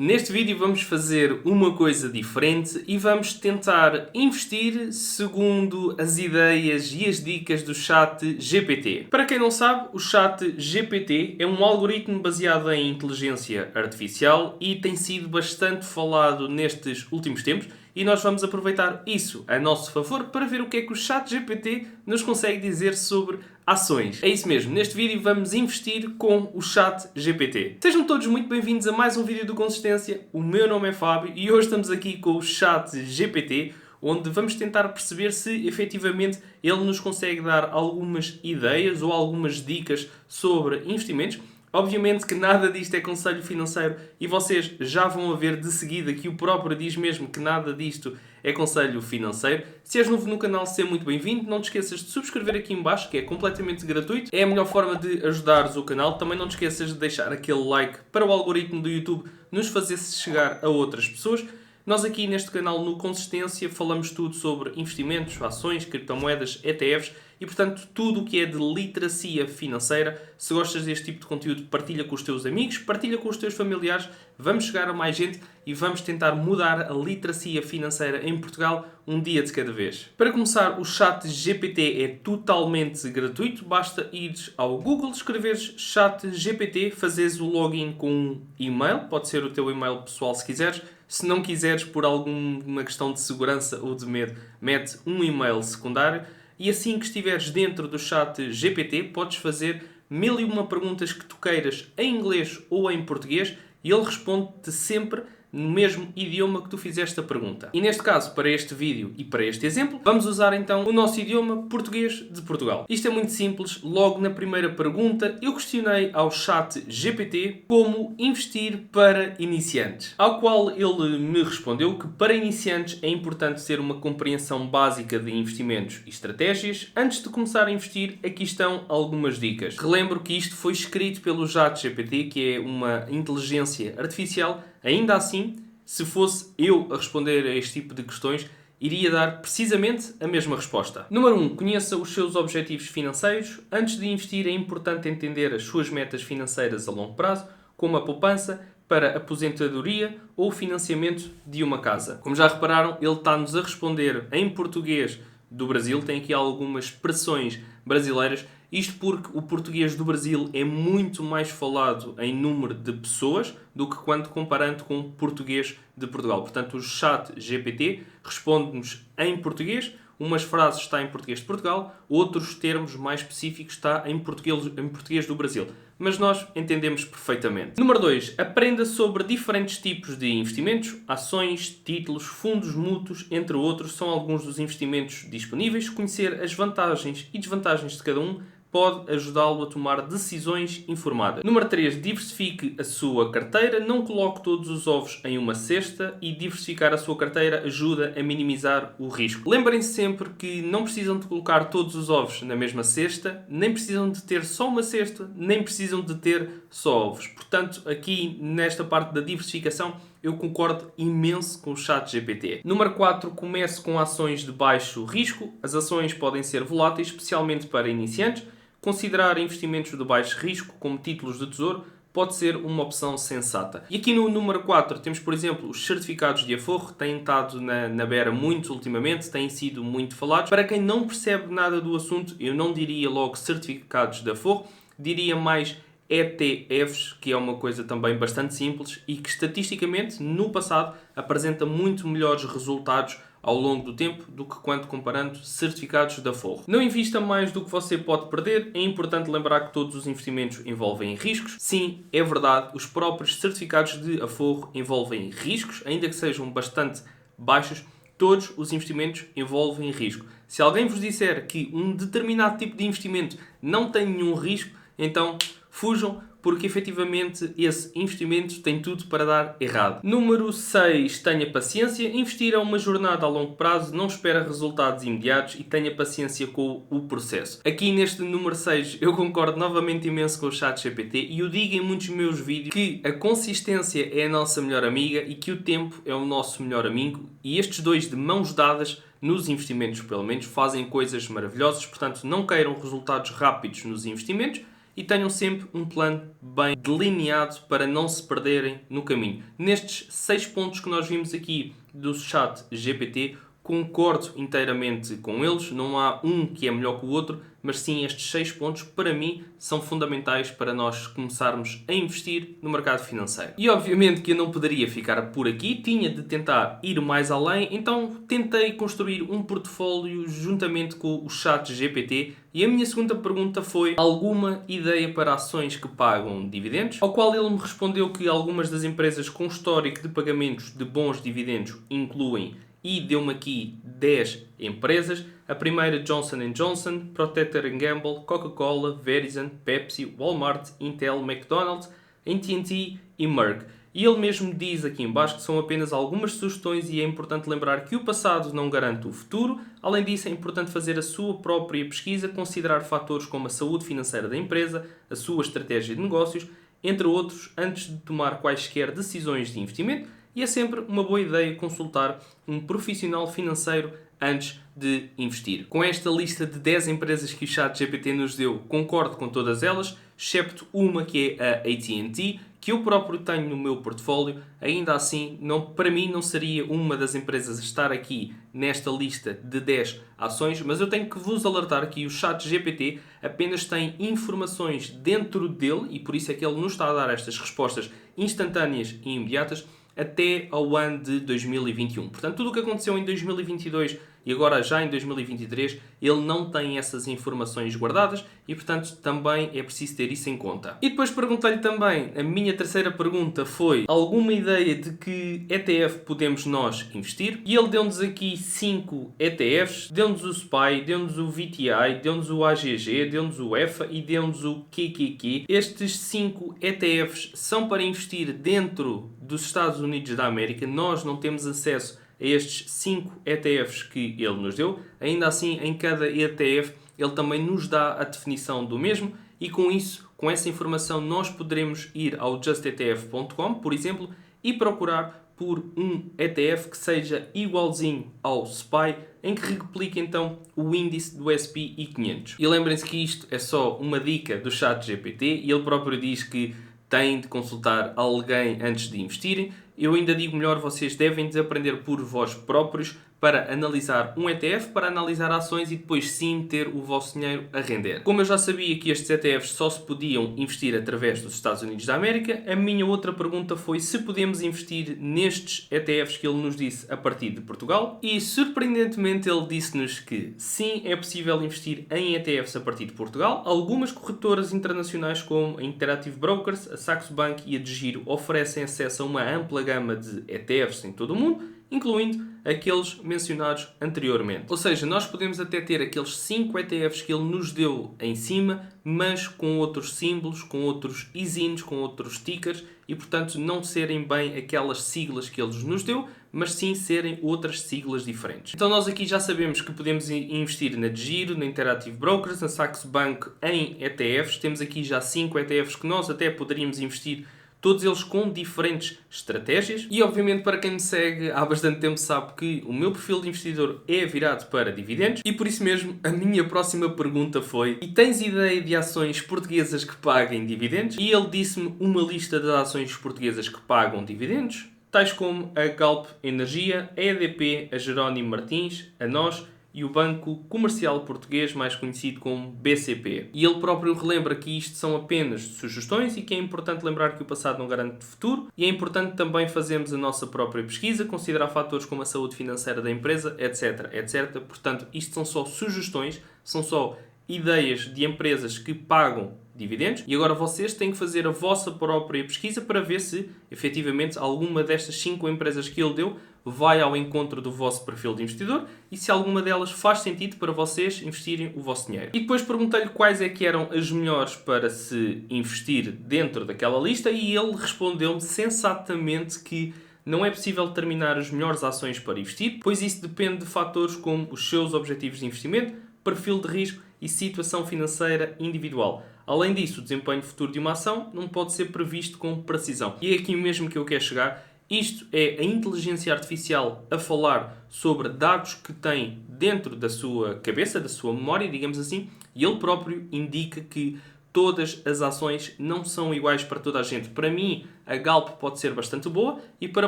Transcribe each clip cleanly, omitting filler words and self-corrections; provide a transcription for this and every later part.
Neste vídeo vamos fazer uma coisa diferente e vamos tentar investir segundo as ideias e as dicas do Chat GPT. Para quem não sabe, o Chat GPT é um algoritmo baseado em inteligência artificial e tem sido bastante falado nestes últimos tempos e nós vamos aproveitar isso a nosso favor para ver o que é que o Chat GPT nos consegue dizer sobre ações. É isso mesmo, neste vídeo vamos investir com o Chat GPT. Sejam todos muito bem-vindos a mais um vídeo do Consistência. O meu nome é Fábio e hoje estamos aqui com o Chat GPT, onde vamos tentar perceber se efetivamente ele nos consegue dar algumas ideias ou algumas dicas sobre investimentos. Obviamente que nada disto é conselho financeiro e vocês já vão ver de seguida que o próprio diz mesmo que nada disto é conselho financeiro. Se és novo no canal, seja muito bem-vindo. Não te esqueças de subscrever aqui em baixo, que é completamente gratuito. É a melhor forma de ajudares o canal. Também não te esqueças de deixar aquele like para o algoritmo do YouTube nos fazer chegar a outras pessoas. Nós aqui neste canal no Consistência falamos tudo sobre investimentos, ações, criptomoedas, ETFs e, portanto, tudo o que é de literacia financeira. Se gostas deste tipo de conteúdo, partilha com os teus amigos, partilha com os teus familiares. Vamos chegar a mais gente e vamos tentar mudar a literacia financeira em Portugal um dia de cada vez. Para começar, o Chat GPT é totalmente gratuito. Basta ires ao Google, escreveres Chat GPT, fazeres o login com um e-mail. Pode ser o teu e-mail pessoal se quiseres. Se não quiseres, por alguma questão de segurança ou de medo, mete um e-mail secundário e assim que estiveres dentro do Chat GPT, podes fazer 1001 perguntas que tu queiras em inglês ou em português e ele responde-te sempre no mesmo idioma que tu fizeste a pergunta. E neste caso, para este vídeo e para este exemplo, vamos usar então o nosso idioma português de Portugal. Isto é muito simples. Logo na primeira pergunta, eu questionei ao Chat GPT como investir para iniciantes. Ao qual ele me respondeu que para iniciantes é importante ter uma compreensão básica de investimentos e estratégias. Antes de começar a investir, aqui estão algumas dicas. Relembro que isto foi escrito pelo Chat GPT, que é uma inteligência artificial. Ainda assim, se fosse eu a responder a este tipo de questões, iria dar precisamente a mesma resposta. Número 1. Conheça os seus objetivos financeiros. Antes de investir é importante entender as suas metas financeiras a longo prazo, como a poupança para aposentadoria ou o financiamento de uma casa. Como já repararam, ele está-nos a responder em português do Brasil. Tem aqui algumas expressões brasileiras. Isto porque o português do Brasil é muito mais falado em número de pessoas do que quando comparando com o português de Portugal. Portanto, o Chat GPT responde-nos em português, umas frases está em português de Portugal, outros termos mais específicos está em português do Brasil. Mas nós entendemos perfeitamente. Número 2. Aprenda sobre diferentes tipos de investimentos, ações, títulos, fundos mútuos, entre outros, são alguns dos investimentos disponíveis. Conhecer as vantagens e desvantagens de cada um pode ajudá-lo a tomar decisões informadas. Número 3. Diversifique a sua carteira. Não coloque todos os ovos em uma cesta e diversificar a sua carteira ajuda a minimizar o risco. Lembrem-se sempre que não precisam de colocar todos os ovos na mesma cesta, nem precisam de ter só uma cesta, nem precisam de ter só ovos. Portanto, aqui nesta parte da diversificação, eu concordo imenso com o Chat GPT. Número 4. Comece com ações de baixo risco. As ações podem ser voláteis, especialmente para iniciantes. Considerar investimentos de baixo risco, como títulos de tesouro, pode ser uma opção sensata. E aqui no número 4 temos, por exemplo, os certificados de aforro, têm estado na beira muito ultimamente, têm sido muito falados. Para quem não percebe nada do assunto, eu não diria logo certificados de aforro, diria mais ETFs, que é uma coisa também bastante simples e que estatisticamente no passado apresenta muito melhores resultados ao longo do tempo do que quando comparando certificados de aforro. Não invista mais do que você pode perder. É importante lembrar que todos os investimentos envolvem riscos. Sim, é verdade, os próprios certificados de aforro envolvem riscos, ainda que sejam bastante baixos. Todos os investimentos envolvem risco. Se alguém vos disser que um determinado tipo de investimento não tem nenhum risco, então fujam, porque efetivamente esse investimento tem tudo para dar errado. Número 6. Tenha paciência. Investir é uma jornada a longo prazo, não espera resultados imediatos e tenha paciência com o processo. Aqui neste número 6 eu concordo novamente imenso com o Chat GPT e eu digo em muitos meus vídeos que a consistência é a nossa melhor amiga e que o tempo é o nosso melhor amigo e estes dois de mãos dadas nos investimentos pelo menos fazem coisas maravilhosas, portanto não queiram resultados rápidos nos investimentos. e tenham sempre um plano bem delineado para não se perderem no caminho. Nestes 6 pontos que nós vimos aqui do chat GPT, concordo inteiramente com eles, não há um que é melhor que o outro, mas sim estes 6 pontos para mim são fundamentais para nós começarmos a investir no mercado financeiro. E obviamente que eu não poderia ficar por aqui, tinha de tentar ir mais além, então tentei construir um portfólio juntamente com o chat GPT e a minha segunda pergunta foi: alguma ideia para ações que pagam dividendos? Ao qual ele me respondeu que algumas das empresas com histórico de pagamentos de bons dividendos incluem, e deu-me aqui 10 empresas. A primeira, Johnson & Johnson, Procter & Gamble, Coca-Cola, Verizon, Pepsi, Walmart, Intel, McDonald's, AT&T e Merck. E ele mesmo diz aqui em baixo que são apenas algumas sugestões e é importante lembrar que o passado não garante o futuro. Além disso, é importante fazer a sua própria pesquisa, considerar fatores como a saúde financeira da empresa, a sua estratégia de negócios, entre outros, antes de tomar quaisquer decisões de investimento. E é sempre uma boa ideia consultar um profissional financeiro antes de investir. Com esta lista de 10 empresas que o ChatGPT nos deu, concordo com todas elas, excepto uma que é a AT&T, que eu próprio tenho no meu portfólio. Ainda assim, para mim não seria uma das empresas a estar aqui nesta lista de 10 ações, mas eu tenho que vos alertar que o ChatGPT apenas tem informações dentro dele, e por isso é que ele nos está a dar estas respostas instantâneas e imediatas, até ao ano de 2021. Portanto, tudo o que aconteceu em 2022 e agora já em 2023, ele não tem essas informações guardadas e, portanto, também é preciso ter isso em conta. E depois perguntei-lhe também, a minha terceira pergunta foi: alguma ideia de que ETF podemos nós investir? E ele deu-nos aqui 5 ETFs, deu-nos o SPY, deu-nos o VTI, deu-nos o AGG, deu-nos o EFA e deu-nos o QQQ. Estes 5 ETFs são para investir dentro dos Estados Unidos da América. Nós não temos acesso a estes 5 ETFs que ele nos deu. Ainda assim, em cada ETF, ele também nos dá a definição do mesmo e com isso, com essa informação, nós poderemos ir ao justetf.com, por exemplo, e procurar por um ETF que seja igualzinho ao SPY, em que replique então o índice do S&P 500. E lembrem-se que isto é só uma dica do ChatGPT e ele próprio diz que têm de consultar alguém antes de investirem. Eu ainda digo melhor, vocês devem desaprender por vós próprios para analisar um ETF, para analisar ações e depois sim ter o vosso dinheiro a render. Como eu já sabia que estes ETFs só se podiam investir através dos Estados Unidos da América, a minha outra pergunta foi se podemos investir nestes ETFs que ele nos disse a partir de Portugal. E surpreendentemente ele disse-nos que sim, é possível investir em ETFs a partir de Portugal. Algumas corretoras internacionais como a Interactive Brokers, a Saxo Bank e a DeGiro oferecem acesso a uma ampla gama de ETFs em todo o mundo, incluindo aqueles mencionados anteriormente. Ou seja, nós podemos até ter aqueles 5 ETFs que ele nos deu em cima, mas com outros símbolos, com outros ISINs, com outros stickers e, portanto, não serem bem aquelas siglas que ele nos deu, mas sim serem outras siglas diferentes. Então nós aqui já sabemos que podemos investir na DeGiro, na Interactive Brokers, na Saxo Bank em ETFs. Temos aqui já 5 ETFs que nós até poderíamos investir, todos eles com diferentes estratégias. E obviamente para quem me segue há bastante tempo sabe que o meu perfil de investidor é virado para dividendos e por isso mesmo a minha próxima pergunta foi: e tens ideia de ações portuguesas que paguem dividendos? E ele disse-me uma lista de ações portuguesas que pagam dividendos, tais como a Galp Energia, a EDP, a Jerónimo Martins, a NOS e o Banco Comercial Português, mais conhecido como BCP. E ele próprio relembra que isto são apenas sugestões e que é importante lembrar que o passado não garante o futuro e é importante também fazermos a nossa própria pesquisa, considerar fatores como a saúde financeira da empresa, etc, etc. Portanto, isto são só sugestões, são só ideias de empresas que pagam dividendos e agora vocês têm que fazer a vossa própria pesquisa para ver se efetivamente alguma destas 5 empresas que ele deu vai ao encontro do vosso perfil de investidor e se alguma delas faz sentido para vocês investirem o vosso dinheiro. E depois perguntei-lhe quais é que eram as melhores para se investir dentro daquela lista e ele respondeu-me sensatamente que não é possível determinar as melhores ações para investir, pois isso depende de fatores como os seus objetivos de investimento, perfil de risco e situação financeira individual. Além disso, o desempenho futuro de uma ação não pode ser previsto com precisão. E é aqui mesmo que eu quero chegar. Isto é a inteligência artificial a falar sobre dados que tem dentro da sua cabeça, da sua memória, digamos assim, e ele próprio indica que todas as ações não são iguais para toda a gente. Para mim, a Galp pode ser bastante boa e para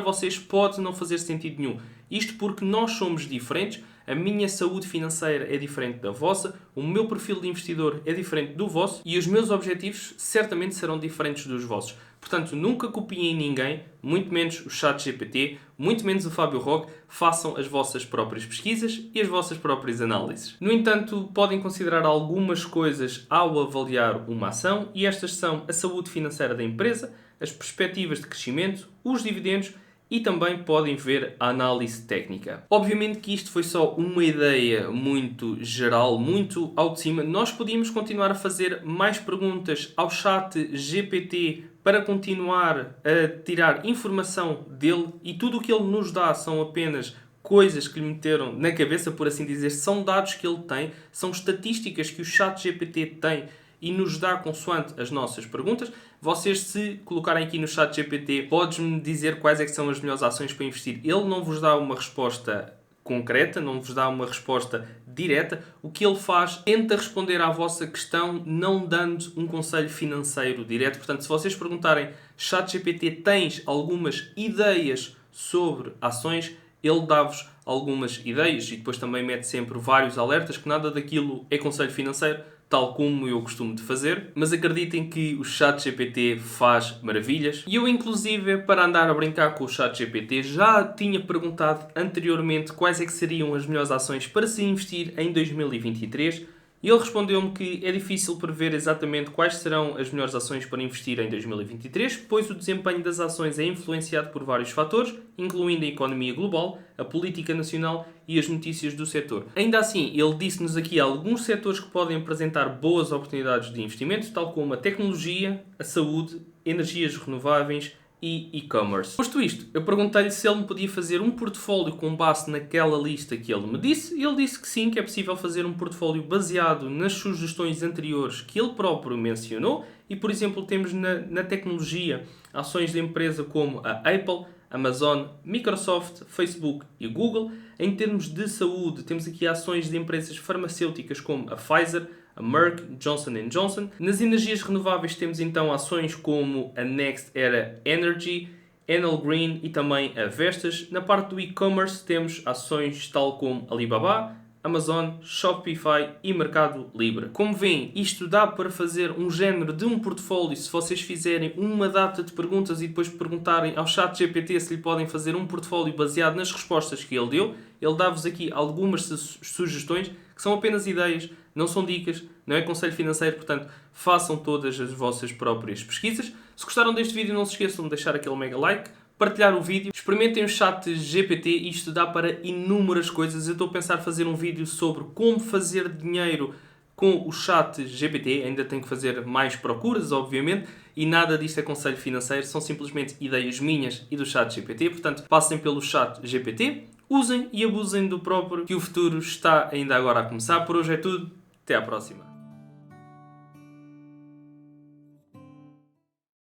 vocês pode não fazer sentido nenhum. Isto porque nós somos diferentes, a minha saúde financeira é diferente da vossa, o meu perfil de investidor é diferente do vosso e os meus objetivos certamente serão diferentes dos vossos. Portanto, nunca copiem ninguém, muito menos o ChatGPT, muito menos o Fábio Roque, façam as vossas próprias pesquisas e as vossas próprias análises. No entanto, podem considerar algumas coisas ao avaliar uma ação e estas são a saúde financeira da empresa, as perspectivas de crescimento, os dividendos e também podem ver a análise técnica. Obviamente que isto foi só uma ideia muito geral, muito ao de cima. Nós podíamos continuar a fazer mais perguntas ao chat GPT para continuar a tirar informação dele e tudo o que ele nos dá são apenas coisas que lhe meteram na cabeça, por assim dizer, são dados que ele tem, são estatísticas que o chat GPT tem e nos dá consoante as nossas perguntas. Vocês, se colocarem aqui no chat GPT, podes-me dizer quais é que são as melhores ações para investir. Ele não vos dá uma resposta concreta, não vos dá uma resposta direta. O que ele faz, tenta responder à vossa questão, não dando um conselho financeiro direto. Portanto, se vocês perguntarem, chat GPT, tens algumas ideias sobre ações, ele dá-vos algumas ideias e depois também mete sempre vários alertas que nada daquilo é conselho financeiro, tal como eu costumo de fazer, mas acreditem que o ChatGPT faz maravilhas. E eu, inclusive, para andar a brincar com o ChatGPT, já tinha perguntado anteriormente quais é que seriam as melhores ações para se investir em 2023. E ele respondeu-me que é difícil prever exatamente quais serão as melhores ações para investir em 2023, pois o desempenho das ações é influenciado por vários fatores, incluindo a economia global, a política nacional e as notícias do setor. Ainda assim, ele disse-nos aqui alguns setores que podem apresentar boas oportunidades de investimento, tal como a tecnologia, a saúde, energias renováveis e e-commerce. Posto isto, eu perguntei-lhe se ele me podia fazer um portfólio com base naquela lista que ele me disse, e ele disse que sim, que é possível fazer um portfólio baseado nas sugestões anteriores que ele próprio mencionou, e por exemplo temos na tecnologia ações de empresa como a Apple, Amazon, Microsoft, Facebook e Google. Em termos de saúde, temos aqui ações de empresas farmacêuticas como a Pfizer, a Merck, Johnson & Johnson. Nas energias renováveis temos então ações como a Next Era Energy, Enel Green e também a Vestas. Na parte do e-commerce temos ações tal como Alibaba, Amazon, Shopify e Mercado Livre. Como veem, isto dá para fazer um género de um portfólio se vocês fizerem uma data de perguntas e depois perguntarem ao chat GPT se lhe podem fazer um portfólio baseado nas respostas que ele deu. Ele dá-vos aqui algumas sugestões que são apenas ideias, não são dicas, não é conselho financeiro, portanto façam todas as vossas próprias pesquisas. Se gostaram deste vídeo, não se esqueçam de deixar aquele mega like, partilhar o vídeo, experimentem o chat GPT, isto dá para inúmeras coisas. Eu estou a pensar fazer um vídeo sobre como fazer dinheiro com o chat GPT, ainda tenho que fazer mais procuras, obviamente, e nada disto é conselho financeiro, são simplesmente ideias minhas e do chat GPT, portanto passem pelo chat GPT, usem e abusem do próprio, que o futuro está ainda agora a começar. Por hoje é tudo, até à próxima.